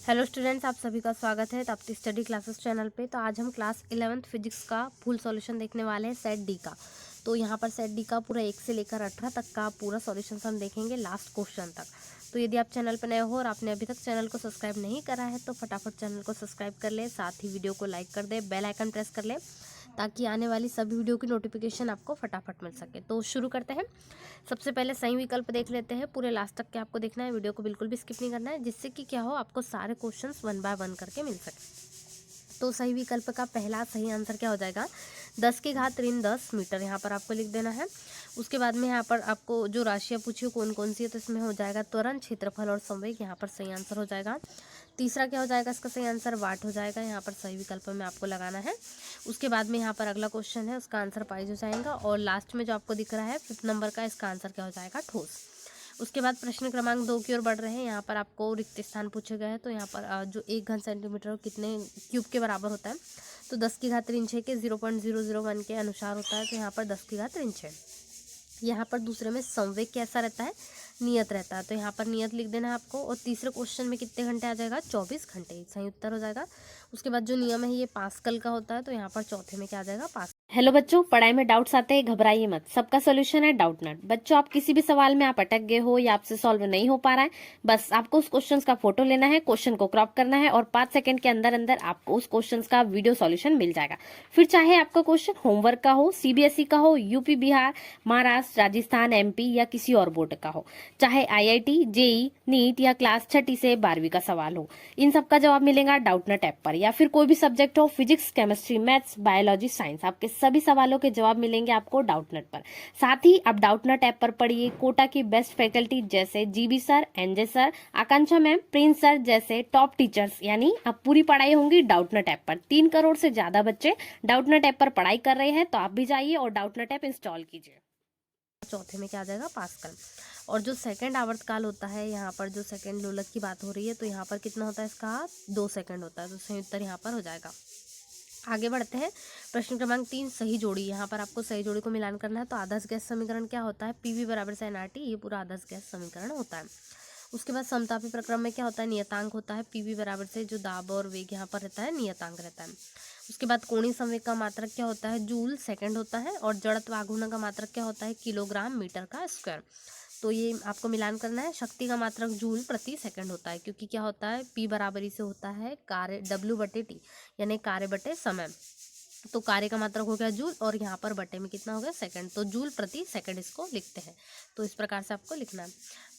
Hello students, आप सभी का स्वागत है तप्ती स्टडी क्लासेस चैनल पे। तो आज हम क्लास 11th फिजिक्स का फुल सॉल्यूशन देखने वाले हैं सेट डी का। तो यहाँ पर सेट डी का पूरा 1 से लेकर 18 तक का पूरा सॉल्यूशन हम देखेंगे लास्ट क्वेश्चन तक। तो यदि आप चैनल पर नए हो और आपने अभी तक चैनल को सब्सक्राइब नहीं करा है तो फटाफट चैनल को सब्सक्राइब कर ले, साथ ही वीडियो को लाइक कर दे, बेल आइकन प्रेस कर ले ताकि आने वाली सभी वीडियो की नोटिफिकेशन आपको फटाफट मिल सके। तो शुरू करते हैं। सबसे पहले सही विकल्प देख लेते हैं। पूरे लास्ट तक के आपको देखना है, वीडियो को बिल्कुल भी स्किप नहीं करना है, जिससे कि क्या हो आपको सारे क्वेश्चंस 1 बाय 1 करके मिल सके। तो सही विकल्प का पहला सही आंसर क्या हो जाएगा, 10 की घात ऋण 10 मीटर। यहाँ पर आपको लिख देना है। उसके बाद में यहाँ पर आपको जो राशियाँ पूछी कौन कौन सी है, तो इसमें हो जाएगा त्वरण, क्षेत्रफल और संवेग। यहाँ पर सही आंसर हो जाएगा। तीसरा क्या हो जाएगा, इसका सही आंसर वाट हो जाएगा। यहाँ पर सही विकल्प में आपको लगाना है। उसके बाद में यहाँ पर अगला क्वेश्चन है, उसका आंसर पाइज हो जाएगा। और लास्ट में जो आपको दिख रहा है 5th नंबर का, इसका आंसर क्या हो जाएगा, ठोस। उसके बाद प्रश्न क्रमांक 2 की ओर बढ़ रहे हैं। यहाँ पर आपको रिक्त स्थान पूछे गए हैं। तो यहाँ पर जो 1 घन सेंटीमीटर कितने क्यूब के बराबर होता है, तो 10 की घात ऋण 6 के 0.001 के अनुसार होता है। तो यहाँ पर 10 की घात ऋण 6। यहाँ पर दूसरे में संवेग कैसा रहता है, नियत रहता है। तो यहाँ पर नियत लिख देना है आपको। और तीसरे क्वेश्चन में कितने घंटे आ जाएगा, 24 घंटे, सही उत्तर हो जाएगा। उसके बाद जो नियम है ये पास्कल का होता है। तो यहाँ पर चौथे में क्या आ जाएगा, पास्कल। हेलो बच्चों, पढ़ाई में डाउट्स आते हैं, घबराइए मत, सबका सोल्यूशन है डाउटनट। बच्चों, आप किसी भी सवाल में आप अटक गए हो या आपसे सॉल्व नहीं हो पा रहा है, बस आपको उस क्वेश्चन का फोटो लेना है, क्वेश्चन को क्रॉप करना है और 5 सेकंड के अंदर अंदर आपको उस क्वेश्चन का वीडियो सॉल्यूशन मिल जाएगा। फिर चाहे आपका क्वेश्चन होमवर्क का हो, सीबीएसई का हो, यूपी, बिहार, महाराष्ट्र, राजस्थान, एमपी या किसी और बोर्ड का हो, चाहे आईआईटी, जेई, नीट या क्लास 6 से 12वीं का सवाल हो, इन सब का जवाब मिलेगा डाउटनट ऐप पर। या फिर कोई भी सब्जेक्ट हो, physics, chemistry, maths, biology, science, आपके सभी सवालों के जवाब मिलेंगे आपको डाउटनट पर। साथ ही आप डाउटनट ऐप पर पढ़िए कोटा की बेस्ट फैकल्टी जैसे जीबी सर, एनजे सर, आकांक्षा मैम, प्रिंस सर जैसे टॉप टीचर्स, यानी अब पूरी पढ़ाई होंगी डाउटनट ऐप पर। 3 करोड़ से ज्यादा बच्चे डाउटनट ऐप पर पढ़ाई कर रहे हैं, तो आप भी जाइए और डाउटनट ऐप इंस्टॉल कीजिए। चौथे में क्या आ जाएगा, पास्कल। और जो सेकंड आवर्तकाल होता है, यहाँ पर जो सेकंड लोलक की बात हो रही है, तो यहाँ पर कितना होता है, इसका 2 सेकंड होता है। तो सही उत्तर यहाँ पर हो जाएगा। आगे बढ़ते हैं। प्रश्न क्रमांक 3, सही जोड़ी। यहाँ पर आपको सही जोड़ी को मिलान करना है। तो आदर्श गैस समीकरण क्या होता है, पीवी बराबर से एनआरटी, ये पूरा आदर्श गैस समीकरण होता है। उसके बाद समतापी प्रक्रम में क्या होता है, नियतांक होता है। पीवी बराबर से जो दाब और वेग यहाँ पर रहता है, नियतांक रहता है। उसके बाद कोणीय संवेग का मात्रक क्या होता है, जूल सेकंड होता है। और जड़त्व आघूर्ण का मात्रक क्या होता है, किलोग्राम मीटर का स्क्वायर। तो ये आपको मिलान करना है। शक्ति का मात्रक जूल प्रति सेकंड होता है, क्योंकि क्या होता है, पी बराबरी से होता है कार्य डब्ल्यू बटे टी, यानी कार्य बटे समय। तो कार्य का मात्रक हो गया जूल और यहाँ पर बटे में कितना हो गया, सेकंड। तो जूल प्रति सेकंड इसको लिखते हैं। तो इस प्रकार से आपको लिखना है।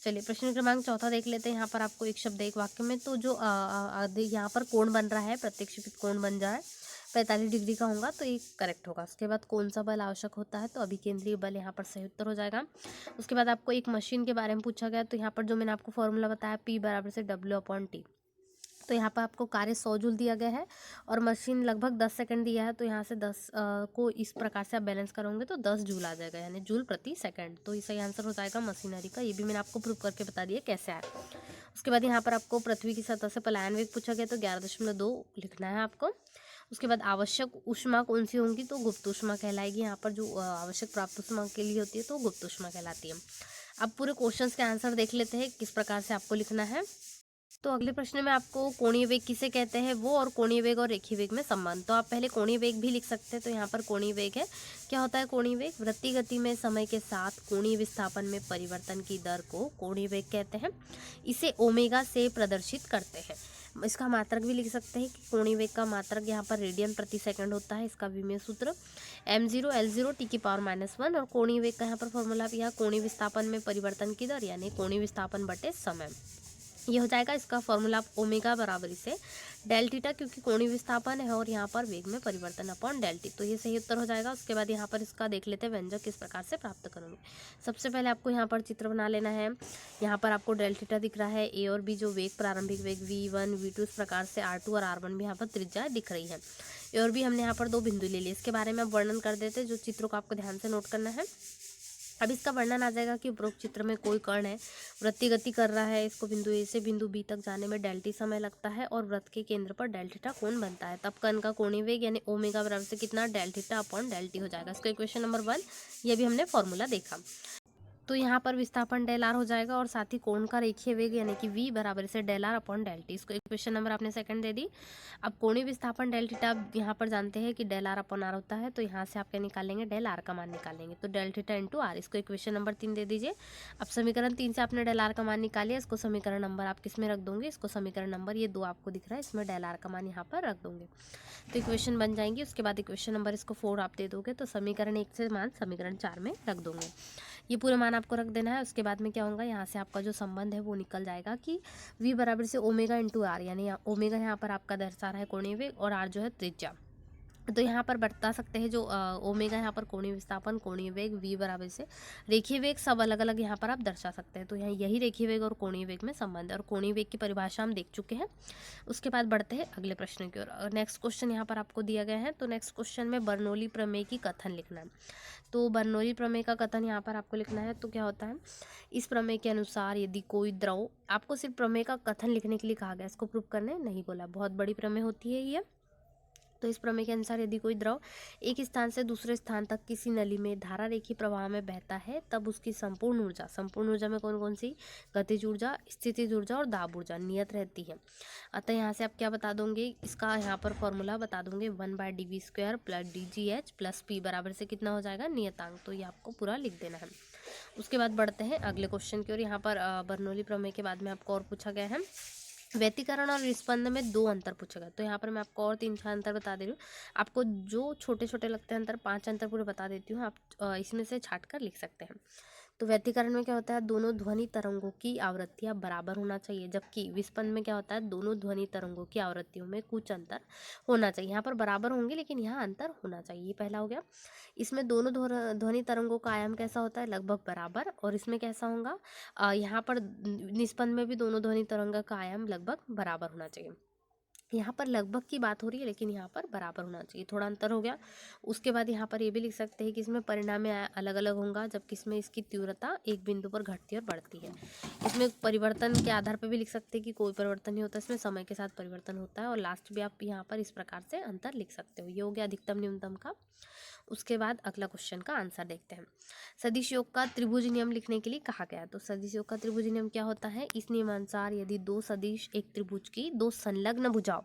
चलिए प्रश्न क्रमांक 4 देख लेते हैं। यहाँ पर आपको एक शब्द एक वाक्य में, तो जो यहाँ पर कोण बन रहा है, प्रत्यक्षिपित कोण बन जाए 45 डिग्री का होगा, तो ये करेक्ट होगा। उसके बाद कौन सा बल आवश्यक होता है, तो अभिकेंद्रीय बल यहाँ पर सही उत्तर हो जाएगा। उसके बाद आपको एक मशीन के बारे में पूछा गया। तो यहाँ पर जो मैंने आपको फॉर्मूला बताया, पी बराबर से W/T। तो यहाँ पर आपको कार्य 100 जूल दिया गया है और मशीन लगभग 10 सेकंड दिया है। तो यहाँ से 10 को इस प्रकार से आप बैलेंस करोगे तो 10 जूल आ जाएगा, यानी जूल प्रति सेकंड। तो ये सही आंसर हो जाएगा मशीनरी का। ये भी मैंने आपको प्रूव करके बता दिया कैसे आया। उसके बाद यहाँ पर आपको पृथ्वी की सतह से पलायन वेग पूछा गया। तो 11.2 लिखना है आपको। उसके बाद आवश्यक ऊष्मा कौन सी होंगी, तो गुप्त ऊष्मा कहलाएगी। यहाँ पर जो आवश्यक प्राप्त ऊष्मा के लिए होती है तो गुप्त ऊष्मा कहलाती है। अब पूरे क्वेश्चंस के आंसर देख लेते हैं किस प्रकार से आपको लिखना है। तो अगले प्रश्न में आपको कोणीय वेग किसे कहते हैं वो, और कोणीय वेग और रेखीय वेग में संबंध। तो आप पहले कोणीय वेग भी लिख सकते हैं। तो यहाँ पर कोणीय वेग है, क्या होता है कोणीय वेग, वृत्तीय गति में समय के साथ कोणीय विस्थापन में परिवर्तन की दर को कोणीय वेग कहते हैं। इसे ओमेगा से प्रदर्शित करते हैं। इसका मात्रक भी लिख सकते हैं कि कोणीय वेग का मात्रक यहाँ पर रेडियन प्रति सेकंड होता है। इसका विमीय सूत्र m0 L0 t⁻⁻1। और कोणीय वेग का यहाँ पर फॉर्मूला भी है कोणीय विस्थापन में परिवर्तन की दर, यानी कोणीय विस्थापन बटे समय। ये हो जाएगा इसका फॉर्मूला ओमेगा बराबरी से डेल थीटा, क्योंकि कोणीय विस्थापन है और यहाँ पर वेग में परिवर्तन अपॉन डेल टी। तो ये सही उत्तर हो जाएगा। उसके बाद यहाँ पर इसका देख लेते हैं व्यंजक किस प्रकार से प्राप्त करोगे। सबसे पहले आपको यहाँ पर चित्र बना लेना है। यहाँ पर आपको डेल थीटा दिख रहा है, ए और बी जो वेग प्रारंभिक वेग v1 v2, इस प्रकार से r2 और r1 भी यहाँ पर त्रिज्या दिख रही है। ए और बी हमने यहाँ पर 2 बिंदु ले लिए। इसके बारे में अब वर्णन कर देते हैं, जो चित्रों को आपको ध्यान से नोट करना है। अब इसका वर्णन आ जाएगा कि उपरोक्त चित्र में कोई कण है, वृत्तीय गति कर रहा है, इसको बिंदु ए से बिंदु बी तक जाने में डेल टी समय लगता है और वृत्त के केंद्र पर डेल थीटा कोण बनता है। तब कण का कोणीय वेग यानी ओमेगा बराबर से कितना, del theta upon del T हो जाएगा। इसका इक्वेशन नंबर 1, ये भी हमने फॉर्मूला देखा। तो यहाँ पर विस्थापन डेल आर हो जाएगा और साथ ही कोण का रेखीय वेग यानी कि v बराबर से del R upon del T. इसको इक्वेशन नंबर आपने सेकंड दे दी। अब कोणीय विस्थापन डेल थीटा आप यहाँ पर जानते हैं कि डेल आर अपॉन आर होता है, तो यहाँ से आप क्या निकालेंगे, डेल आर का मान निकालेंगे, तो डेल थीटा इंटू आर। इसको इक्वेशन नंबर 3 दे दीजिए। अब समीकरण 3 से आपने डेल आर का मान निकालिए, इसको समीकरण नंबर आप किस में रख दोगे, इसको समीकरण नंबर ये 2 आपको दिख रहा है, इसमें डेल आर का मान यहाँ पर रख दोगे तो इक्वेशन बन जाएंगी। उसके बाद इक्वेशन नंबर इसको 4 आप दे दोगे, तो समीकरण 1 से मान समीकरण 4 में रख दोगे। ये पूरे मान आपको रख देना है। उसके बाद में क्या होगा, यहाँ से आपका जो संबंध है वो निकल जाएगा कि v बराबर से ओमेगा इंटू आर, यानी ओमेगा यहाँ पर आपका दर्शा रहा है कोणीय वेग और आर जो है त्रिज्या। तो यहाँ पर बता सकते हैं जो ओमेगा यहाँ पर कोणीय विस्थापन, कोणीय वेग, v बराबर से रेखीय वेग, सब अलग अलग यहाँ पर आप दर्शा सकते हैं। तो यहाँ यही रेखीय वेग और कोणीय वेग में संबंध है और कोणीय वेग की परिभाषा हम देख चुके हैं। उसके बाद बढ़ते हैं अगले प्रश्न की ओर। नेक्स्ट क्वेश्चन यहाँ पर आपको दिया गया है। तो नेक्स्ट क्वेश्चन में बर्नौली प्रमेय की कथन लिखना है। तो बर्नौली प्रमेय का कथन यहाँ पर आपको लिखना है। तो क्या होता है, इस प्रमेय के अनुसार यदि कोई द्रव, आपको सिर्फ प्रमेय का कथन लिखने के लिए कहा गया, इसको प्रूव करने नहीं बोला, बहुत बड़ी प्रमेय होती है ये। तो इस प्रमेय के अनुसार यदि कोई द्रव एक स्थान से दूसरे स्थान तक किसी नली में धारा रेखीय प्रवाह में बहता है, तब उसकी संपूर्ण ऊर्जा में कौन कौन सी, गतिज ऊर्जा, स्थितिज ऊर्जा और दाब ऊर्जा नियत रहती है। अतः यहाँ से आप क्या बता दोगे, इसका यहाँ पर फॉर्मूला बता दोगे 1/dv² plus dgh plus p बराबर से कितना हो जाएगा, नियतांक। तो ये आपको पूरा लिख देना है। उसके बाद बढ़ते हैं अगले क्वेश्चन की ओर। यहाँ पर बर्नौली प्रमेय के बाद में आपको और पूछा गया है, व्यतिकरण और निस्पंद में 2 अंतर पूछेगा। तो यहाँ पर मैं आपको और 3-4 अंतर बता दे रही हूँ। आपको जो छोटे छोटे लगते हैं अंतर, 5 अंतर पूरे बता देती हूँ, आप इसमें से छाट कर लिख सकते हैं। तो व्यतिकरण में क्या होता है, दोनों ध्वनि तरंगों की आवृत्तियाँ बराबर होना चाहिए, जबकि विस्पंद में क्या होता है, दोनों ध्वनि तरंगों की आवृत्तियों में कुछ अंतर होना चाहिए। यहाँ पर बराबर होंगे लेकिन यहाँ अंतर होना चाहिए, ये पहला हो गया। इसमें दोनों ध्वनि तरंगों का आयाम कैसा होता है, लगभग बराबर। और इसमें कैसा होगा, यहाँ पर निस्पंद में भी दोनों ध्वनि तरंग का आयाम लगभग बराबर होना चाहिए। यहाँ पर लगभग की बात हो रही है लेकिन यहाँ पर बराबर होना चाहिए, थोड़ा अंतर हो गया। उसके बाद यहाँ पर ये भी लिख सकते हैं कि इसमें परिणाम अलग अलग होगा, जबकि इसमें इसकी तीव्रता एक बिंदु पर घटती और बढ़ती है। इसमें परिवर्तन के आधार पर भी लिख सकते हैं कि कोई परिवर्तन नहीं होता, इसमें समय के साथ परिवर्तन होता है। और लास्ट भी आप यहाँ पर इस प्रकार से अंतर लिख सकते हो। ये हो गया अधिकतम न्यूनतम का। उसके बाद अगला क्वेश्चन का आंसर देखते हैं। सदिश योग का त्रिभुज नियम लिखने के लिए कहा गया है। तो सदिश योग का त्रिभुज नियम क्या होता है, इस नियमानुसार यदि 2 सदिश एक त्रिभुज की 2 संलग्न भुजाओं,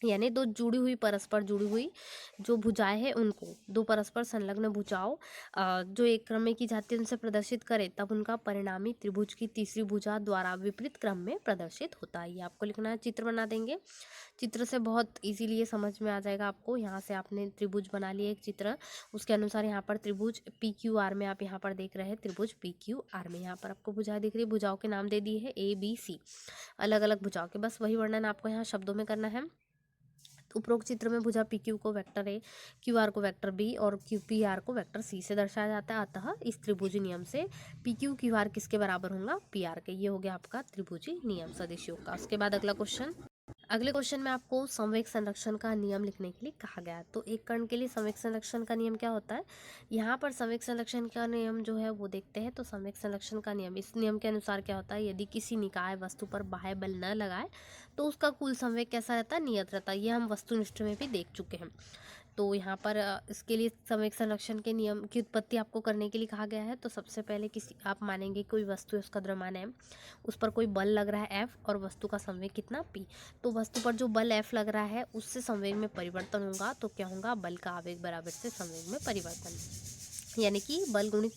यानी 2 जुड़ी हुई परस्पर जुड़ी हुई जो भुजाएं हैं, उनको 2 परस्पर संलग्न भुजाओं जो एक क्रम में की जाती है उनसे प्रदर्शित करें, तब उनका परिणामी त्रिभुज की तीसरी भुजा द्वारा विपरीत क्रम में प्रदर्शित होता है। ये आपको लिखना है, चित्र बना देंगे। चित्र से बहुत इजीली ये समझ में आ जाएगा आपको। यहाँ से आपने त्रिभुज बना लिया एक चित्र, उसके अनुसार यहाँ पर त्रिभुज PQR में आप यहाँ पर देख रहे हैं त्रिभुज PQR में यहाँ पर आपको भुजाएं दिख रही है। भुजाओं के नाम दे दिए हैं ABC, अलग अलग भुजाओं के, बस वही वर्णन आपको यहाँ शब्दों में करना है। उपरोक्त चित्र में भुजा PQ को वेक्टर A, QR को वेक्टर B और QR को वेक्टर C से दर्शाया जाता है। अतः इस त्रिभुजी नियम से PQ QR किसके बराबर होगा, PR के। ये हो गया आपका त्रिभुजी नियम सदिश योग का। उसके बाद अगला क्वेश्चन। अगले क्वेश्चन में आपको संवेग संरक्षण का नियम लिखने के लिए कहा गया है। तो एक कण के लिए संवेग संरक्षण का नियम क्या होता है, यहाँ पर संवेग संरक्षण का नियम जो है वो देखते हैं। तो संवेग संरक्षण का नियम, इस नियम के अनुसार क्या होता है, यदि किसी निकाय वस्तु पर बाह्य बल न लगाए तो उसका कुल संवेग कैसा रहता है, नियत रहता है। ये हम वस्तुनिष्ठ में भी देख चुके हैं। तो यहाँ पर इसके लिए संवेग संरक्षण के नियम की उत्पत्ति आपको करने के लिए कहा गया है। तो सबसे पहले किसी, आप मानेंगे कोई वस्तु है, उसका द्रव्यमान m, उस पर कोई बल लग रहा है F और वस्तु का संवेग कितना p। तो वस्तु पर जो बल F लग रहा है उससे संवेग में परिवर्तन होगा। तो क्या होगा, बल का आवेग बराबर से संवेग में परिवर्तन, यानी कि बल गुणित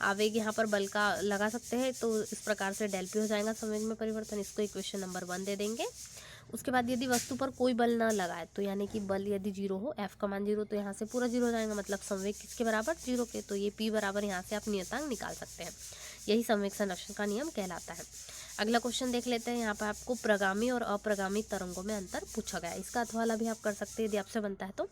आवेग। यहाँ पर बल का लगा सकते हैं, तो इस प्रकार से डेल पी हो जाएगा संवेग में परिवर्तन। इसको इक्वेशन नंबर 1 दे देंगे। उसके बाद यदि वस्तु पर कोई बल ना लगाए, तो यानी कि बल यदि 0 हो, F का मान 0, तो यहाँ से पूरा 0 हो जाएगा, मतलब संवेग किसके बराबर, 0 के। तो ये P बराबर, यहाँ से आप नियतांक निकाल सकते हैं। यही संवेग संरक्षण का नियम कहलाता है। अगला क्वेश्चन देख लेते हैं। यहाँ पर आपको प्रगामी और अप्रगामी तरंगों में अंतर पूछा गया है। इसका अथवाला भी आप कर सकते हैं यदि आपसे बनता है तो।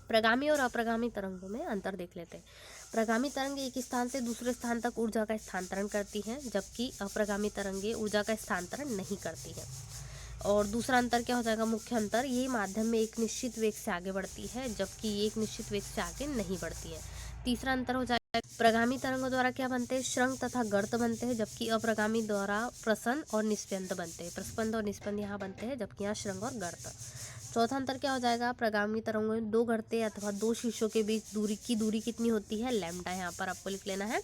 प्रगामी और अप्रगामी तरंगों में अंतर देख लेते हैं। प्रगामी तरंग एक स्थान से दूसरे स्थान तक ऊर्जा का स्थानांतरण करती हैं, जबकि अप्रगामी तरंगें ऊर्जा का स्थानांतरण नहीं करती हैं। और दूसरा अंतर क्या हो जाएगा, मुख्य अंतर, ये माध्यम में एक निश्चित वेग से आगे बढ़ती है, जबकि ये एक निश्चित वेग से आगे नहीं बढ़ती है। तीसरा अंतर हो जाएगा, प्रगामी तरंगों द्वारा क्या बनते हैं, श्रृंग तथा गर्त बनते हैं, जबकि अप्रगामी द्वारा प्रसन और निस्पंद बनते हैं। प्रस्पंद और निस्पंद यहाँ बनते हैं, जबकि यहाँ श्रृंग और गर्त। चौथा अंतर क्या हो जाएगा, प्रगामी तरंगों में दो घटते अथवा दो शीर्षों के बीच दूरी कितनी होती है, लैम्डा, यहाँ पर आपको लिख लेना है।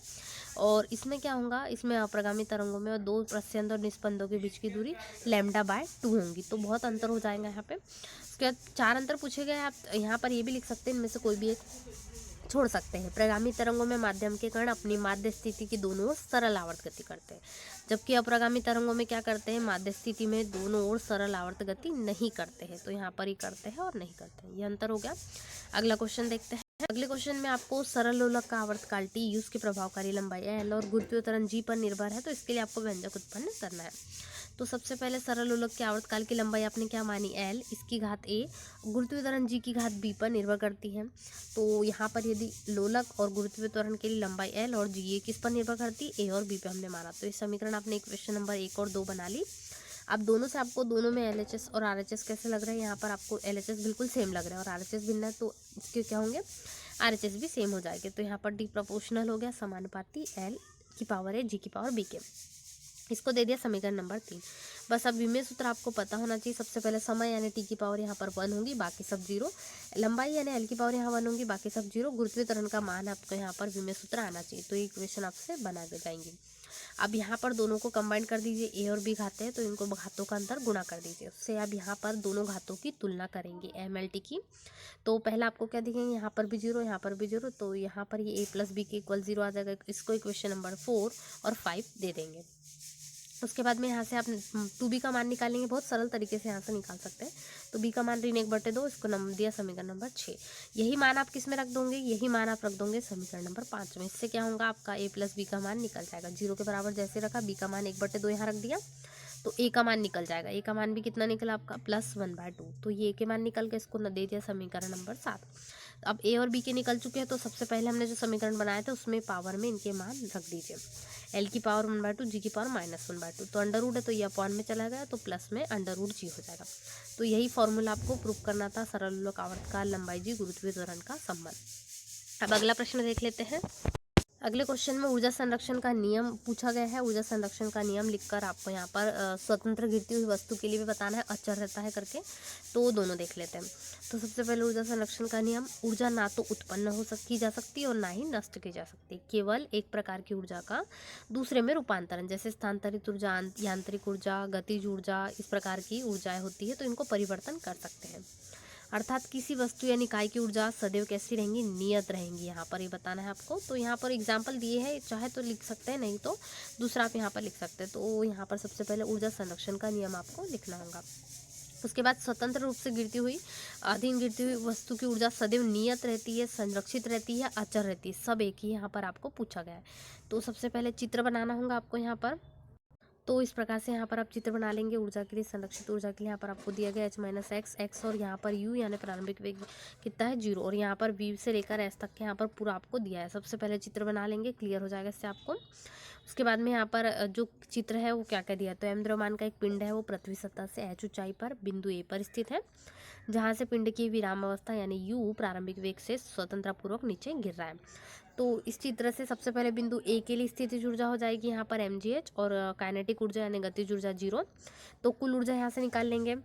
और इसमें क्या होगा, इसमें अप्रगामी तरंगों में और दो प्रस्यंद और निस्पंदों के बीच की दूरी λ/2 होंगी। तो बहुत अंतर हो जाएगा यहाँ पे। उसके बाद 4 अंतर पूछे गए, आप यहाँ पर ये भी लिख सकते हैं, इनमें से कोई भी एक छोड़ सकते हैं। प्रगामी तरंगों में माध्यम के कण अपनी माध्य स्थिति की दोनों ओर सरल आवर्त गति करते हैं, जबकि अप्रगामी तरंगों में क्या करते हैं, माध्य स्थिति में दोनों ओर सरल आवर्त गति नहीं करते हैं। तो यहाँ पर ही करते हैं और नहीं करते हैं, ये अंतर हो गया। अगला क्वेश्चन देखते हैं। अगले क्वेश्चन में आपको सरल लोलक का आवर्तकाल टी, यूज की प्रभावकारी लंबाई एल और गुरुत्वीय त्वरण जी पर निर्भर है। तो इसके लिए आपको व्यंजक उत्पन्न करना है। तो सबसे पहले सरल लोलक के आवर्तकाल की लंबाई आपने क्या मानी, एल, इसकी घात ए, गुरुत्वीय त्वरण जी की घात बी पर निर्भर करती है। तो यहाँ पर यदि लोलक और गुरुत्वीय त्वरण के लिए लंबाई एल और जी, ये किस पर निर्भर करती है, ए और बी पे हमने माना। तो इस समीकरण आपने इक्वेशन नंबर 1 और 2 बना ली। अब दोनों से आपको दोनों में LHS और RHS कैसे लग रहे हैं, यहाँ पर आपको LHS बिल्कुल सेम लग रहा है और RHS भिन्न है, तो इसके क्या होंगे, RHS भी सेम हो जाएंगे। तो यहाँ पर डी प्रोपोर्शनल हो गया, समानुपाती L की पावर है G की पावर B के। इसको दे दिया समीकरण नंबर 3। बस अब विमेय सूत्र आपको पता होना चाहिए। सबसे पहले समय यानी टी की पावर यहाँ पर 1 होगी, बाकी सब 0। लंबाई यानी एल की पावर यहाँ 1 होगी, बाकी सब 0। गुरुत्वीय त्वरण का मान आपको यहाँ पर विमेय सूत्र आना चाहिए। तो ये इक्वेशन आपसे बना के जाएंगी। अब यहाँ पर दोनों को कंबाइन कर दीजिए, ए और बी घाते हैं तो इनको घातों का अंतर गुणा कर दीजिए। उससे अब यहाँ पर दोनों घातों की तुलना करेंगे MLT की। तो पहला आपको क्या दिखेंगे, यहाँ पर भी 0, यहाँ पर भी 0, तो यहाँ पर ये a + b के इक्वल 0 आ जाएगा। इसको इक्वेशन नंबर 4 और 5 दे देंगे। उसके बाद में यहाँ से आप 2b का मान निकालेंगे, बहुत सरल तरीके से यहाँ से निकाल सकते हैं। तो b का मान ऋण 1/2, इसको नंबर दिया समीकरण नंबर 6। यही मान आप किस में रख दोगे, यही मान आप रख दोगे समीकरण नंबर 5 में। इससे क्या होगा, आपका a + b का मान निकल जाएगा। 0 के बराबर जैसे रखा, b का मान 1/2 यहाँ रख दिया, तो a का मान निकल जाएगा। a का मान भी कितना निकला आपका, +1/2। तो ये a के मान निकल के इसको न दे दिया समीकरण नंबर 7। अब a और b के निकल चुके हैं, तो सबसे पहले हमने जो समीकरण बनाया था उसमें पावर में इनके मान रख दीजिए। एल की पावर 1/2, जी की पावर -1/2। तो अंडर रूट है तो ये अपॉन में चला गया, तो प्लस में √g हो जाएगा। तो यही फॉर्मूला आपको प्रूव करना था, सरल लोलक आवर्तकाल लंबाई जी गुरुत्वीय त्वरण का संबंध। अब अगला प्रश्न देख लेते हैं। अगले क्वेश्चन में ऊर्जा संरक्षण का नियम पूछा गया है। ऊर्जा संरक्षण का नियम लिखकर आपको यहाँ पर स्वतंत्र गिरती हुई वस्तु के लिए भी बताना है, अचर रहता है करके। तो दोनों देख लेते हैं। तो सबसे पहले ऊर्जा संरक्षण का नियम, ऊर्जा ना तो उत्पन्न की जा सकती और ना ही नष्ट की जा सकती। केवल एक प्रकार की ऊर्जा का दूसरे में रूपांतरण, जैसे स्थानांतरित ऊर्जा, यांत्रिक ऊर्जा, गतिज ऊर्जा, इस प्रकार की ऊर्जाएं होती है, तो इनको परिवर्तन कर सकते हैं। अर्थात किसी वस्तु या निकाय की ऊर्जा सदैव कैसी रहेंगी, नियत रहेंगी। यहाँ पर ये बताना है आपको। तो यहाँ पर एग्जाम्पल दिए हैं, चाहे तो लिख सकते हैं, नहीं तो दूसरा आप यहाँ पर लिख सकते हैं। तो यहाँ पर सबसे पहले ऊर्जा संरक्षण का नियम आपको लिखना होगा। उसके बाद स्वतंत्र रूप से गिरती हुई, अधीन गिरती हुई वस्तु की ऊर्जा सदैव नियत रहती है, संरक्षित रहती है, अचर रहती है, सब एक ही यहाँ पर आपको पूछा गया है। तो सबसे पहले चित्र बनाना होगा आपको यहाँ पर। तो इस प्रकार से यहाँ पर आप चित्र बना लेंगे। ऊर्जा के लिए, संरक्षित ऊर्जा के लिए यहाँ पर आपको दिया गया h-x, और यहाँ पर u यानी प्रारंभिक वेग कितना है, 0, और यहाँ पर v से लेकर s तक के यहाँ पर पूरा आपको दिया है। सबसे पहले चित्र बना लेंगे, क्लियर हो जाएगा इससे आपको। उसके बाद में यहाँ पर जो चित्र है वो क्या क्या दिया, तो m द्रव्यमान का एक पिंड है, वो पृथ्वी सतह से h ऊंचाई पर बिंदु A पर स्थित है, जहाँ से पिंड की विराम अवस्था यानी u प्रारंभिक वेग से स्वतंत्रतापूर्वक नीचे गिर रहा है। तो इस चित्र से सबसे पहले बिंदु A के लिए स्थितिज ऊर्जा हो जाएगी यहाँ पर mgh, और काइनेटिक ऊर्जा यानी गतिज ऊर्जा 0। तो कुल ऊर्जा यहाँ से निकाल लेंगे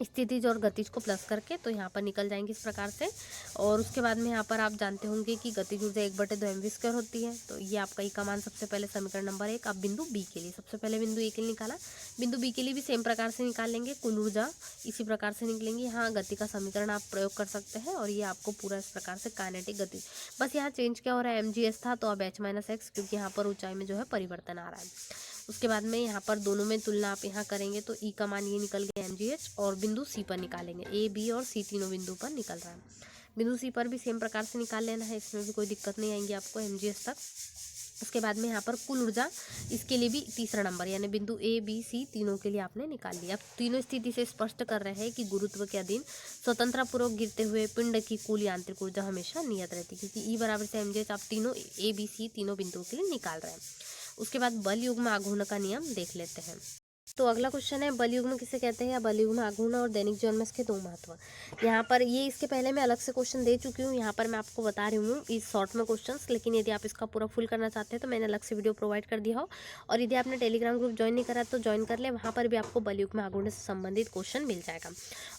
स्थितिज और गतिज को प्लस करके, तो यहाँ पर निकल जाएंगे इस प्रकार से। और उसके बाद में यहाँ पर आप जानते होंगे कि गतिज ऊर्जा 1/2 mv² होती है। तो ये आपका ई का मान सबसे पहले समीकरण नंबर 1। अब बिंदु बी के लिए, सबसे पहले बिंदु ए के लिए निकाला, बिंदु बी के लिए भी सेम प्रकार से निकाल लेंगे। कुल ऊर्जा इसी प्रकार से निकलेंगी। यहाँ गति का समीकरण आप प्रयोग कर सकते हैं, और ये आपको पूरा इस प्रकार से काइनेटिक गति, बस यहाँ चेंज क्या हो रहा है, mgs था तो अब h-x, क्योंकि यहाँ पर ऊंचाई में जो है परिवर्तन आ रहा है। उसके बाद में यहाँ पर दोनों में तुलना आप यहाँ करेंगे, तो ई का मान ये निकल गया mgh, और बिंदु सी पर निकालेंगे। ए, बी और सी तीनों बिंदु पर निकल रहा है। बिंदु सी पर भी सेम प्रकार से निकाल लेना है, इसमें भी कोई दिक्कत नहीं आएंगी आपको mgh तक। उसके बाद में यहाँ पर कुल ऊर्जा, इसके लिए भी तीसरा नंबर यानी बिंदु ए, बी, सी तीनों के लिए आपने निकाल लिया। अब तीनों स्थिति से स्पष्ट कर रहे हैं कि गुरुत्व के अधीन स्वतंत्रतापूर्वक गिरते हुए पिंड की कुल यांत्रिक ऊर्जा हमेशा नियत रहती है, क्योंकि ई बराबर से mgh आप तीनों ए, बी, सी तीनों बिंदुओं के लिए निकाल रहे हैं। उसके बाद बल युग्म आघूर्ण का नियम देख लेते हैं। तो अगला क्वेश्चन है, बलयुग्म किसे कहते हैं या बलयुग्म आघूर्ण और दैनिक जीवन में इसके दो महत्व। यहाँ पर ये इसके पहले मैं अलग से क्वेश्चन दे चुकी हूँ, यहाँ पर मैं आपको बता रही हूँ इस शॉर्ट में क्वेश्चंस, लेकिन यदि आप इसका पूरा फुल करना चाहते हैं तो मैंने अलग से वीडियो प्रोवाइड कर दिया हो। और यदि आपने टेलीग्राम ग्रुप ज्वाइन नहीं करा तो ज्वाइन कर ले, वहाँ पर भी आपको बलयुग्म आघूर्ण से संबंधित क्वेश्चन मिल जाएगा।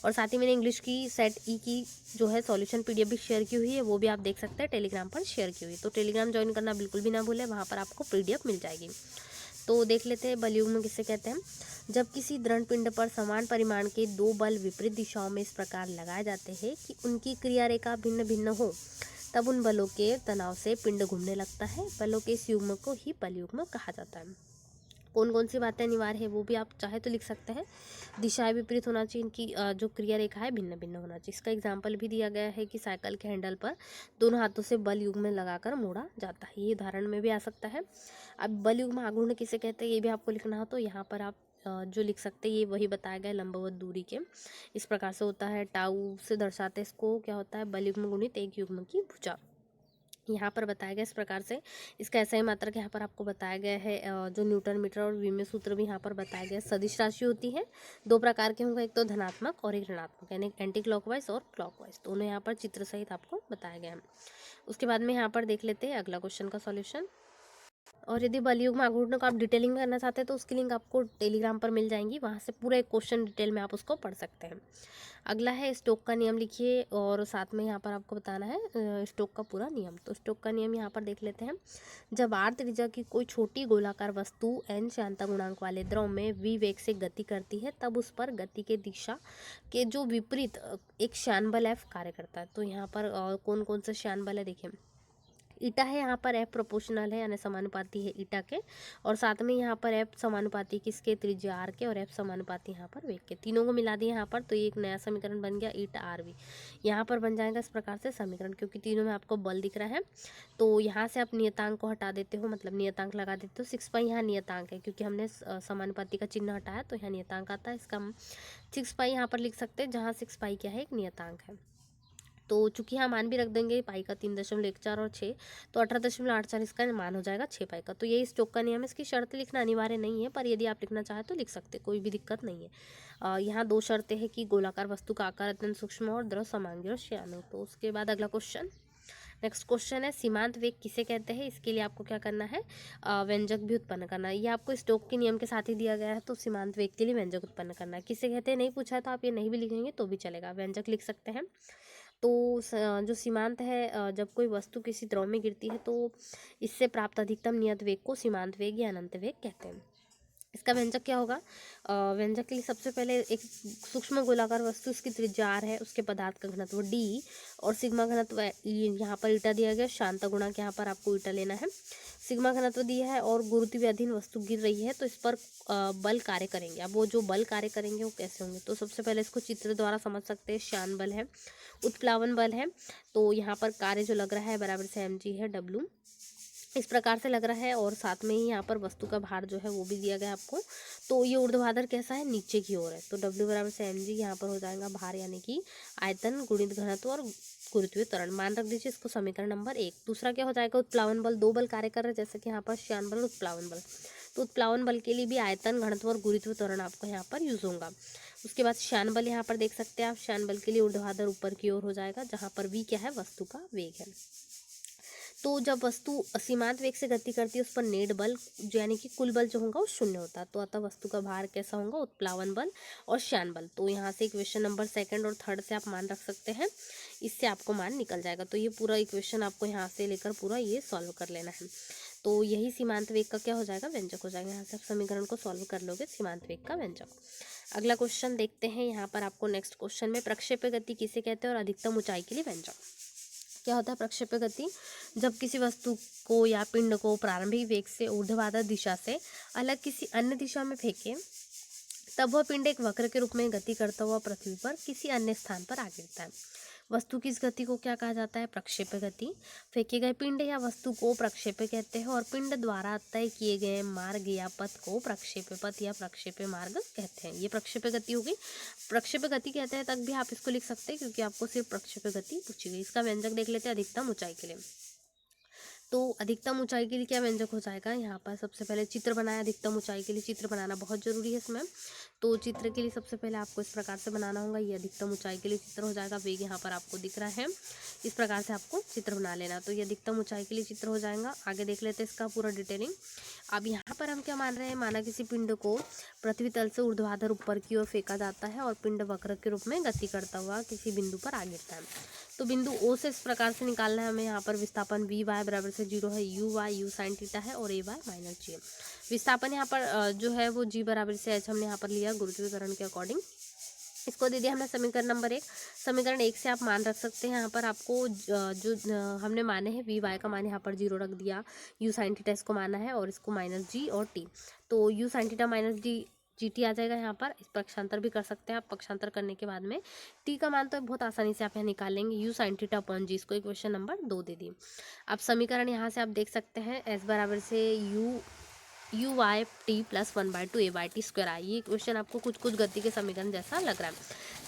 और साथ ही मैंने इंग्लिश की सेट ई की जो है सॉल्यूशन PDF भी शेयर की हुई है, वो भी आप देख सकते हैं, टेलीग्राम पर शेयर की हुई। तो टेलीग्राम ज्वाइन करना बिल्कुल भी ना भूलें, वहाँ पर आपको PDF मिल जाएगी। तो देख लेते हैं बलयुग्म किसे कहते हैं। जब किसी दृढ़ पिंड पर समान परिमाण के दो बल विपरीत दिशाओं में इस प्रकार लगाए जाते हैं कि उनकी क्रिया रेखा भिन्न भिन्न हो, तब उन बलों के तनाव से पिंड घूमने लगता है। बलों के इस युग्म को ही बलयुग्म कहा जाता है। कौन कौन सी बातें अनिवार्य है वो भी आप चाहे तो लिख सकते हैं। दिशाएं विपरीत होना चाहिए, इनकी जो क्रिया रेखा है भिन्न भिन्न होना चाहिए। इसका एग्जाम्पल भी दिया गया है कि साइकिल के हैंडल पर दोनों हाथों से बल युग्म में लगाकर मोड़ा जाता है, ये उदाहरण में भी आ सकता है। अब बल युग्म आघूर्ण किसे कहते हैं ये भी आपको लिखना हो तो यहाँ पर आप जो लिख सकते हैं ये वही बताया गया लंबवत दूरी के इस प्रकार से होता है। टाउ से दर्शाते इसको क्या होता है, बल युग्म गुणित एक युग्म की भुजा, यहाँ पर बताया गया इस प्रकार से। इसका ऐसा ही मात्रक यहाँ पर आपको बताया गया है, जो न्यूटन मीटर और विमेय सूत्र भी यहाँ पर बताया गया है। सदिश राशि होती है, दो प्रकार के होंगे, एक तो धनात्मक और एक ऋणात्मक, यानी एंटी क्लॉकवाइज और क्लॉकवाइज, दोनों यहाँ पर चित्र सहित आपको बताया गया है। उसके बाद में यहाँ पर देख लेते हैं अगला क्वेश्चन का सॉल्यूशन। और यदि बलयुग्म आघूर्ण को आप डिटेलिंग करना चाहते हैं तो उसकी लिंक आपको टेलीग्राम पर मिल जाएंगी, वहाँ से पूरा एक क्वेश्चन डिटेल में आप उसको पढ़ सकते हैं। अगला है स्टोक का नियम लिखिए, और साथ में यहाँ पर आपको बताना है स्टोक का पूरा नियम। तो स्टोक का नियम यहाँ पर देख लेते हैं। जब r त्रिज्या की कोई छोटी गोलाकार वस्तु n श्यानता गुणांक वाले द्रव में v वेग से गति करती है, तब उस पर गति के दिशा के जो विपरीत एक श्यान बल F कार्य करता है। तो यहाँ पर कौन कौन से श्यान बल है देखिए, ईटा है यहाँ पर, F प्रोपोर्शनल है यानी समानुपाती है ईटा के, और साथ में यहाँ पर F समानुपाती किसके, त्रिज्या R के, और F समानुपाती यहाँ पर वेग के, तीनों को मिला दिया यहाँ पर। तो ये एक नया समीकरण बन गया, ईटा RV यहाँ पर बन जाएगा इस प्रकार से समीकरण, क्योंकि तीनों में आपको बल दिख रहा है। तो यहाँ से आप नियतांक को हटा देते हो, मतलब नियतांक लगा देते हो। 6 पाई यहाँ नियतांक है, क्योंकि हमने समानुपाती का चिन्ह हटाया तो यहाँ नियतांक आता है, इसका हम 6 पाई यहाँ पर लिख सकते हैं, जहाँ 6 पाई क्या है, एक नियतांक है। तो चूंकि यहाँ मान भी रख देंगे पाई का 3.14 और 6, तो 18.84 इसका मान हो जाएगा 6 पाई का। तो यही स्टोक का नियम है, इसकी शर्त लिखना अनिवार्य नहीं है, पर यदि आप लिखना चाहें तो लिख सकते, कोई भी दिक्कत नहीं है। यहाँ दो शर्तें हैं कि गोलाकार वस्तु का आकार अत्यंत सूक्ष्म और द्रव समांगी और श्यान हो। तो उसके बाद अगला क्वेश्चन, नेक्स्ट क्वेश्चन है, सीमांत वेग किसे कहते हैं। इसके लिए आपको क्या करना है, व्यंजक भी उत्पन्न करना है। ये आपको स्टोक के नियम के साथ ही दिया गया है, तो सीमांत वेग के लिए व्यंजक उत्पन्न करना है। किसे कहते हैं नहीं पूछा है तो आप ये नहीं भी लिखेंगे तो भी चलेगा, व्यंजक लिख सकते हैं। तो जो सीमांत है, जब कोई वस्तु किसी द्रव में गिरती है तो इससे प्राप्त अधिकतम नियत वेग को सीमांत वेग या अनंत वेग कहते हैं। इसका व्यंजक क्या होगा, व्यंजक के लिए सबसे पहले एक सूक्ष्म गोलाकार वस्तु, इसकी त्रिज्या r है, उसके पदार्थ का घनत्व d और सिग्मा घनत्व यहाँ पर ईटा दिया गया, शांता गुणांक यहाँ पर आपको ईटा लेना है, सिग्मा घनत्व दिया है, और गुरुत्वाधीन वस्तु गिर रही है तो इस पर बल कार्य करेंगे। अब वो जो बल कार्य करेंगे वो कैसे होंगे, तो सबसे पहले इसको चित्र द्वारा समझ सकते हैं। श्यान बल है, उत्प्लावन बल है, तो यहाँ पर कार्य जो लग रहा है बराबर से mg है, w इस प्रकार से लग रहा है, और साथ में ही यहाँ पर वस्तु का भार जो है वो भी दिया गया आपको। तो ये ऊर्ध्वाधर कैसा है, नीचे की ओर है, तो W बराबर से mg यहाँ पर हो जाएगा भार यानी कि आयतन गुणित घनत्व और गुरुत्वीय त्वरण, मान रख दीजिए इसको समीकरण नंबर 1। दूसरा क्या हो जाएगा, उत्प्लावन बल, दो बल कार्य कर रहे हैं जैसे कि यहाँ पर श्यान बल, उत्प्लावन बल। तो उत्प्लावन बल के लिए भी आयतन घनत्व और गुरुत्वीय त्वरण आपको यहाँ पर यूज होगा। उसके बाद श्यान बल यहाँ पर देख सकते हैं आप, श्यान बल के लिए ऊर्ध्वाधर ऊपर की ओर हो जाएगा, जहाँ पर v क्या है, वस्तु का वेग है। तो जब वस्तु असीमांत वेग से गति करती है उस पर नेट बल यानी कि कुल बल जो होगा वो शून्य होता है, तो अतः वस्तु का भार कैसा होगा, उत्प्लावन बल और श्यान बल। तो यहाँ से इक्वेशन नंबर 2 और 3 से आप मान रख सकते हैं, इससे आपको मान निकल जाएगा। तो ये पूरा इक्वेशन आपको यहाँ से लेकर पूरा ये सॉल्व कर लेना है। तो यही सीमांत वेग का क्या हो जाएगा, व्यंजक हो जाएगा। यहाँ से आप समीकरण को सॉल्व कर लोगे, सीमांत वेग का व्यंजक। अगला क्वेश्चन देखते हैं, यहाँ पर आपको नेक्स्ट क्वेश्चन में प्रक्षेप्य गति किसे कहते हैं और अधिकतम ऊंचाई के लिए व्यंजक। क्या होता है प्रक्षेप्य गति, जब किसी वस्तु को या पिंड को प्रारंभिक वेग से ऊर्ध्वाधर दिशा से अलग किसी अन्य दिशा में फेंके, तब वह पिंड एक वक्र के रूप में गति करता हुआ पृथ्वी पर किसी अन्य स्थान पर आ गिरता है। वस्तु की इस गति को क्या कहा जाता है, प्रक्षेप्य गति। फेंके गए पिंड या वस्तु को प्रक्षेप्य कहते हैं, और पिंड द्वारा तय किए गए मार्ग या पथ को प्रक्षेप्य पथ या प्रक्षेप्य मार्ग कहते हैं। ये प्रक्षेप्य गति होगी। प्रक्षेप्य गति कहते हैं तक भी आप इसको लिख सकते हैं, क्योंकि आपको सिर्फ प्रक्षेप्य गति पूछी गई। इसका व्यंजक देख लेते हैं अधिकतम ऊंचाई के लिए। तो अधिकतम ऊंचाई के लिए क्या व्यंजक हो जाएगा, यहाँ पर सबसे पहले चित्र बनाया। अधिकतम ऊंचाई के लिए चित्र बनाना बहुत जरूरी है इसमें। तो चित्र के लिए सबसे पहले आपको इस प्रकार से बनाना होगा। ये अधिकतम ऊंचाई के लिए चित्र हो जाएगा। वेग यहाँ पर आपको दिख रहा है, इस प्रकार से आपको चित्र बना लेना। तो ये अधिकतम ऊंचाई के लिए चित्र हो जाएगा। आगे देख लेते हैं इसका पूरा डिटेलिंग। अब यहाँ पर हम क्या मान रहे हैं, माना किसी पिंड को पृथ्वी तल से ऊर्ध्वाधर ऊपर की ओर फेंका जाता है और पिंड वक्र के रूप में गति करता हुआ किसी बिंदु पर आ गिरता है। तो बिंदु ओ से इस प्रकार से निकालना है हमें। यहाँ पर विस्थापन वी वाई बराबर से 0 है, you why you sine theta है और ए वाई माइनस जी है। विस्थापन यहाँ पर जो है वो जी बराबर से एच हमने यहाँ पर लिया गुरुत्वाकर्षण के अकॉर्डिंग। इसको दे दिया हमने समीकरण नंबर 1। समीकरण 1 से आप मान रख सकते हैं। यहाँ पर आपको जो हमने माने हैं वी वाई का मान यहाँ पर 0 रख दिया, यू साइन थीटा इसको माना है और इसको माइनस जी और टी। तो U sine theta minus D G T आ जाएगा। यहाँ पर इस पक्षांतर भी कर सकते हैं आप। पक्षांतर करने के बाद में टी का मान तो बहुत आसानी से आप यहाँ निकाल लेंगे, यू साइन थीटा अपॉन जी। इसको इक्वेशन नंबर 2 दे दी। अब समीकरण यहाँ से आप देख सकते हैं एस बराबर से U Y T plus 1/2 A Y T square आई। ये इक्वेशन आपको कुछ कुछ गति के समीकरण जैसा लग रहा है।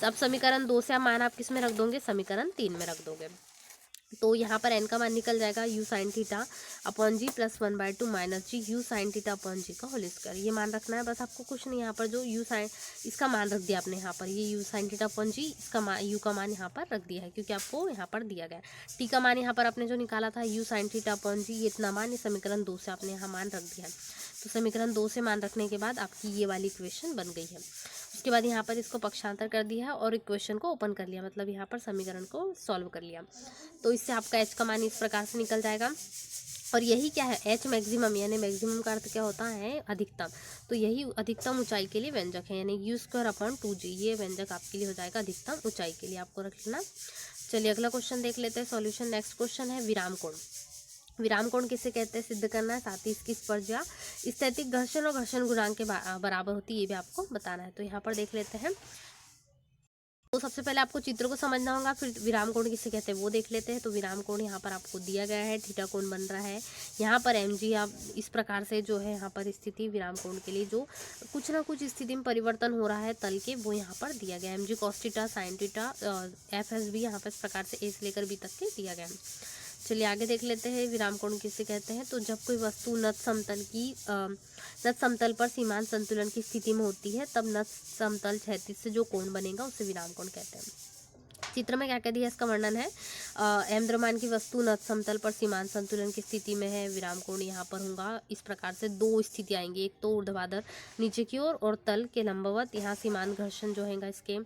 तो अब समीकरण 2 से आप मान आप किस में रख दोगे, समीकरण 3 में रख दोगे। तो यहाँ पर n का मान निकल जाएगा U sine theta upon G plus 1/2 minus G U sine theta upon G का होल स्क्वायर। ये मान रखना है बस आपको, कुछ नहीं। यहाँ पर जो यू साइन इसका मान रख दिया आपने यहाँ पर, ये यू साइन थीटा अपॉन जी इसका मान यू का मान यहाँ पर रख दिया है क्योंकि आपको यहाँ पर दिया गया। टी का मान यहाँ पर आपने जो निकाला था यू साइन थीटा अपॉन जी, ये इतना मान ये समीकरण 2 से आपने यहाँ मान रख दिया है। तो समीकरण 2 से मान रखने के बाद आपकी ये वाली इक्वेशन बन गई है। उसके बाद यहाँ पर इसको पक्षांतर कर दिया है और इक्वेशन को ओपन कर लिया, मतलब यहाँ पर समीकरण को सॉल्व कर लिया। तो इससे आपका एच का मान इस प्रकार से निकल जाएगा। और यही क्या है, एच मैक्सिमम, यानी मैक्सिमम का अर्थ क्या होता है, अधिकतम। तो यही अधिकतम ऊंचाई के लिए व्यंजक है, यानी यू स्क्वायर अपॉन 2g। ये व्यंजक आपके लिए हो जाएगा अधिकतम ऊंचाई के लिए, आपको रख लेना। चलिए अगला क्वेश्चन देख लेते हैं सॉल्यूशन। नेक्स्ट क्वेश्चन है विराम कोण। विराम कोण किसे कहते हैं सिद्ध करना है, साथ ही इसकी स्पर्शा स्थैतिक घर्षण और घर्षण गुणांक के बराबर होती है, ये भी आपको बताना है। तो यहाँ पर देख लेते हैं। तो सबसे पहले आपको चित्र को समझना होगा, फिर विराम कोण किसे कहते हैं वो देख लेते हैं। तो विराम कोण यहाँ पर आपको दिया गया है, थीटा कोण बन रहा है। यहाँ पर mg आप इस प्रकार से जो है यहाँ पर स्थिति विराम कोण के लिए जो कुछ ना कुछ स्थिति में परिवर्तन हो रहा है तल के, वो यहाँ पर दिया गया है। mg cos theta sine theta fs भी यहाँ पर इस प्रकार से a से लेकर b तक के दिया गया है। चलिए आगे देख लेते हैं विराम कोण किसे कहते हैं। तो जब कोई वस्तु नत समतल पर सीमांत संतुलन की स्थिति में होती है तब नत समतल क्षैतिज से जो कोण बनेगा उसे विराम कोण कहते हैं। चित्र में क्या कह दिया इसका वर्णन है, m द्रव्यमान की वस्तु नत समतल पर सीमांत संतुलन की स्थिति में है, विराम कोण यहाँ पर होगा। इस प्रकार से दो स्थिति आएंगी, एक तो ऊर्ध्वाधर नीचे की ओर और तल के लंबवत। यहाँ सीमांत घर्षण जो है इसके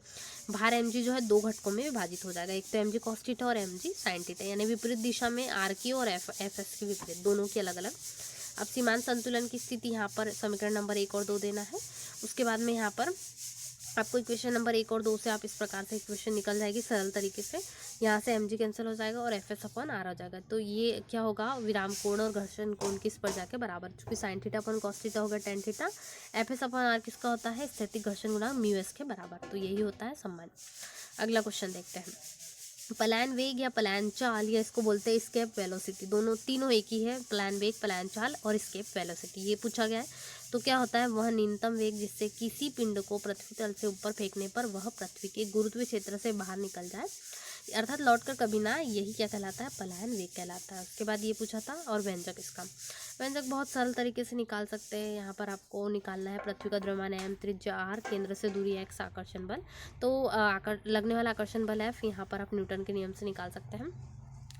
भार mg जो है दो घटकों में विभाजित हो जाएगा, एक तो mg cos थीटा और mg sin थीटा, यानी विपरीत दिशा में r की और fs की विपरीत, दोनों की अलग अलग। अब सीमांत संतुलन की स्थिति यहाँ पर समीकरण नंबर 1 और 2 देना है। उसके बाद में यहाँ पर आपको इक्वेशन नंबर 1 और 2 से आप इस प्रकार से इक्वेशन निकल जाएगी सरल तरीके से। यहाँ से mg कैंसिल हो जाएगा और fs अपॉन r हो जाएगा। तो ये क्या होगा, विराम कोण और घर्षण कोण किस पर जाके बराबर, चूंकि sign theta upon cos theta होगा tan theta, fs upon r किसका होता है, स्थैतिक घर्षण गुणांक म्यू एस के बराबर। तो यही होता है सम्मान। अगला क्वेश्चन देखते हैं। पलायन वेग या पलायन चाल, या इसको बोलते हैं स्केप वेलोसिटी, तीनों एक ही है, पलायन वेग, पलायन चाल और स्केप वेलोसिटी, ये पूछा गया है। तो क्या होता है, वह न्यूनतम वेग जिससे किसी पिंड को पृथ्वी तल से ऊपर फेंकने पर वह पृथ्वी के गुरुत्वीय क्षेत्र से बाहर निकल जाए, अर्थात लौटकर कभी ना, यही क्या कहलाता है, पलायन वेग कहलाता है। उसके बाद ये पूछा था और व्यंजक, इसका व्यंजक बहुत सरल तरीके से निकाल सकते हैं। यहाँ पर आपको निकालना है पृथ्वी का द्रव्यमान m, त्रिज्या r, केंद्र से दूरी x, आकर्षण बल। तो लगने वाला आकर्षण बल F यहाँ पर आप न्यूटन के नियम से निकाल सकते हैं।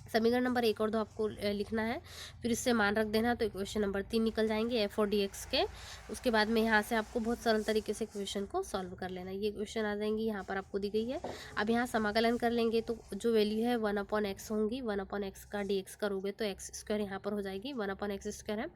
समीकरण नंबर 1 और 2 आपको लिखना है, फिर इससे मान रख देना, तो इक्वेशन नंबर 3 निकल जाएंगे f और dx के। उसके बाद में यहाँ से आपको बहुत सरल तरीके से इक्वेशन को सॉल्व कर लेना। ये इक्वेशन आ जाएंगी, यहाँ पर आपको दी गई है। अब यहाँ समाकलन कर लेंगे तो जो वैल्यू है 1/x होंगी, 1/x का dx करोगे तो x स्क्वायर यहाँ पर हो जाएगी, 1/x स्क्वायर है।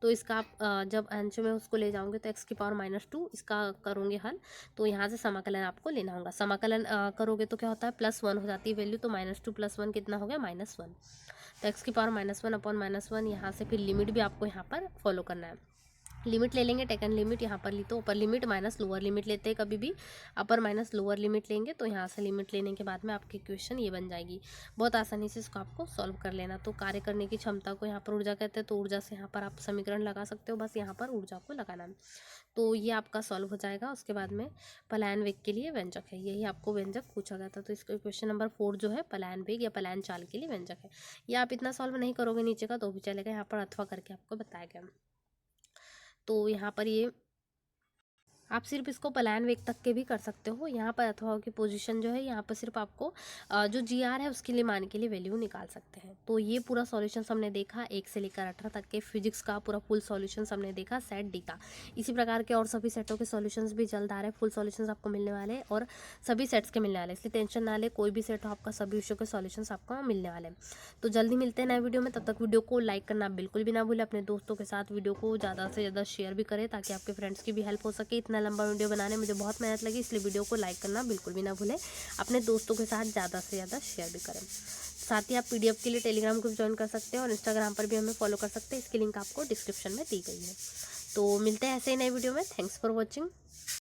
तो इसका आप जब अंश में उसको ले जाओगे तो x की पावर -2, इसका करोगे हल, तो यहाँ से समाकलन आपको लेना होगा। समाकलन करोगे तो क्या होता है, +1 हो जाती है वैल्यू, तो -2 + 1 कितना हो गया, -1। तो x की पावर -1 अपॉन -1, यहाँ से फिर लिमिट भी आपको यहाँ पर फॉलो करना है। लिमिट ले लेंगे, टेकन लिमिट यहाँ पर ली तो upper limit minus lower limit लेते हैं, कभी भी अपर माइनस लोअर लिमिट लेंगे तो यहाँ से लिमिट लेने के बाद में आपकी इक्वेशन ये बन जाएगी। बहुत आसानी से इसको आपको सॉल्व कर लेना। तो कार्य करने की क्षमता को यहाँ पर ऊर्जा कहते हैं, तो ऊर्जा से यहाँ पर आप समीकरण लगा सकते हो, बस यहाँ पर ऊर्जा को लगाना। तो ये आपका सॉल्व हो जाएगा। उसके बाद में पलायन वेग के लिए व्यंजक है, यही आपको व्यंजक पूछा गया था। तो इसका क्वेश्चन नंबर 4 जो है पलायन वेग या पलायन चाल के लिए व्यंजक है। ये आप इतना सॉल्व नहीं करोगे नीचे का तो भी चलेगा, यहाँ पर अथवा करके आपको बताया गया। तो यहाँ पर ये आप सिर्फ इसको पलायन वेग तक के भी कर सकते हो। यहाँ पर अथवा की पोजीशन जो है, यहाँ पर सिर्फ आपको जो जी आर है उसके लिए मान के लिए वैल्यू निकाल सकते हैं। तो ये पूरा सॉल्यूशन हमने देखा 1 से लेकर 18 तक के फिजिक्स का पूरा फुल सॉल्यूशन हमने देखा सेट डी का। इसी प्रकार के और सभी सेटों के सॉल्यूशंस भी जल्द आ रहे हैं, फुल सॉल्यूशंस आपको मिलने वाले हैं और सभी सेट्स के मिलने वाले हैं, इसलिए टेंशन ना ले, कोई भी सेट हो आपका सभी विषयों के सॉल्यूशंस आपको मिलने वाले हैं। तो जल्दी मिलते हैं नए वीडियो में, तब तक वीडियो को लाइक करना बिल्कुल भी ना भूलें। अपने दोस्तों के साथ वीडियो को ज़्यादा से ज़्यादा शेयर भी करें ताकि आपके फ्रेंड्स की भी हेल्प हो सके। इतना लंबा वीडियो बनाने मुझे बहुत मेहनत लगी, इसलिए वीडियो को लाइक करना बिल्कुल भी ना भूलें। अपने दोस्तों के साथ ज़्यादा से ज़्यादा शेयर भी करें। साथ ही आप पीडीएफ के लिए टेलीग्राम ग्रुप ज्वाइन कर सकते हैं और इंस्टाग्राम पर भी हमें फॉलो कर सकते हैं, इसकी लिंक आपको डिस्क्रिप्शन में दी गई है। तो मिलते हैं ऐसे ही नए वीडियो में। Thanks for watching.